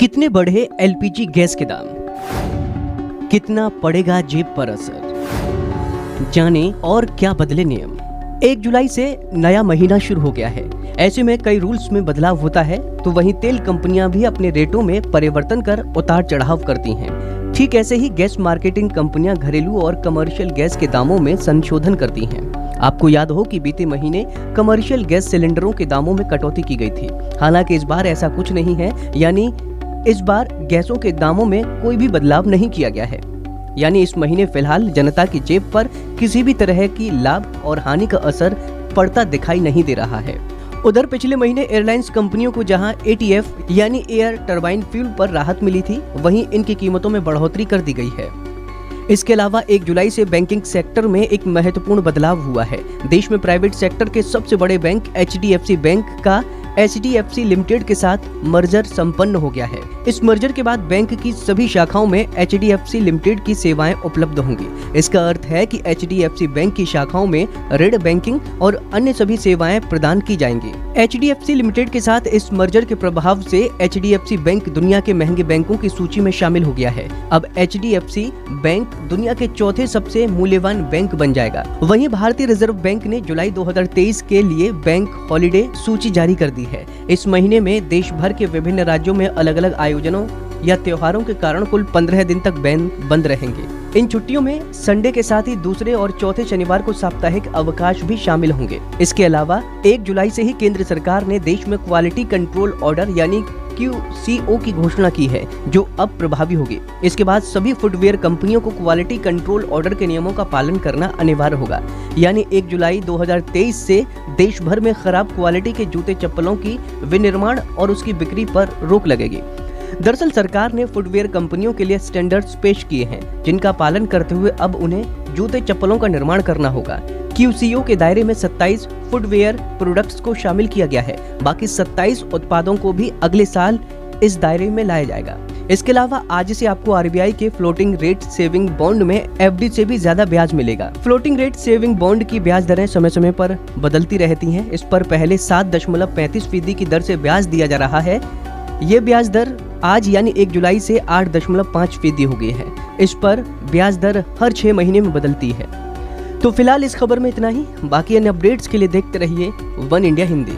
कितने बढ़े LPG gas के दाम, कितना पड़ेगा जेब पर असर, जाने और क्या बदले नियम। 1 जुलाई से नया महीना शुरू हो गया है। ऐसे में कई रूल्स में बदलाव होता है, तो वहीं तेल कंपनियां भी अपने रेटों में परिवर्तन कर उतार चढ़ाव करती हैं। ठीक ऐसे ही गैस मार्केटिंग कंपनियां घरेलू और कमर्शियल गैस के दामों में संशोधन करती हैं। आपको याद हो कि बीते महीने कमर्शियल गैस सिलेंडरों के दामों में कटौती की गई थी। हालांकि इस बार ऐसा कुछ नहीं है, यानी इस बार गैसों के दामों में कोई भी बदलाव नहीं किया गया है। यानी इस महीने फिलहाल जनता की जेब पर किसी भी तरह की लाभ और हानि का असर पड़ता दिखाई नहीं दे रहा है। उधर पिछले महीने एयरलाइंस कंपनियों को जहां एटीएफ यानी एयर टरबाइन फ्यूल पर राहत मिली थी, वहीं इनकी कीमतों में बढ़ोतरी कर दी गई है। इसके अलावा 1 जुलाई से बैंकिंग सेक्टर में एक महत्वपूर्ण बदलाव हुआ है। देश में प्राइवेट सेक्टर के सबसे बड़े बैंक एचडीएफसी बैंक का एचडीएफसी लिमिटेड के साथ मर्जर संपन्न हो गया है। इस मर्जर के बाद बैंक की सभी शाखाओं में एचडीएफसी लिमिटेड की सेवाएं उपलब्ध होंगी। इसका अर्थ है कि एचडीएफसी बैंक की शाखाओं में ऋण, बैंकिंग और अन्य सभी सेवाएं प्रदान की जाएंगी। एचडीएफसी लिमिटेड के साथ इस मर्जर के प्रभाव से एचडीएफसी बैंक दुनिया के महंगे बैंकों की सूची में शामिल हो गया है। अब एचडीएफसी बैंक दुनिया के चौथे सबसे मूल्यवान बैंक बन जाएगा। वहीं भारतीय रिजर्व बैंक ने जुलाई 2023 के लिए बैंक हॉलिडे सूची जारी कर दी है। इस महीने में देश भर के विभिन्न राज्यों में अलग अलग आयोजनों या त्योहारों के कारण कुल 15 दिन तक बैंक बंद रहेंगे। इन छुट्टियों में संडे के साथ ही दूसरे और चौथे शनिवार को साप्ताहिक अवकाश भी शामिल होंगे। इसके अलावा 1 जुलाई से ही केंद्र सरकार ने देश में क्वालिटी कंट्रोल ऑर्डर यानी QCO की घोषणा की है, जो अब प्रभावी होगी। इसके बाद सभी फुटवेयर कंपनियों को क्वालिटी कंट्रोल ऑर्डर के नियमों का पालन करना अनिवार्य होगा। यानी 1 जुलाई 2023 से देश भर में खराब क्वालिटी के जूते चप्पलों की विनिर्माण और उसकी बिक्री पर रोक लगेगी। दरअसल सरकार ने फुटवेयर कंपनियों के लिए स्टैंडर्ड्स पेश किए हैं, जिनका पालन करते हुए अब उन्हें जूते चप्पलों का निर्माण करना होगा। QCO के दायरे में 27 फुटवेयर प्रोडक्ट्स को शामिल किया गया है। बाकी 27 उत्पादों को भी अगले साल इस दायरे में लाया जाएगा। इसके अलावा आज से आपको RBI के फ्लोटिंग रेट सेविंग बॉन्ड में FD से भी ज्यादा ब्याज मिलेगा। फ्लोटिंग रेट सेविंग बॉन्ड की ब्याज दरें समय समय पर बदलती रहती हैं। इस पर पहले 7.35% की दर से ब्याज दिया जा रहा है। ये ब्याज दर आज यानी 1 जुलाई से 8.5% हो गई है। इस पर ब्याज दर हर 6 महीने में बदलती है। तो फिलहाल इस खबर में इतना ही। बाकी अन्य अपडेट्स के लिए देखते रहिए वन इंडिया हिंदी।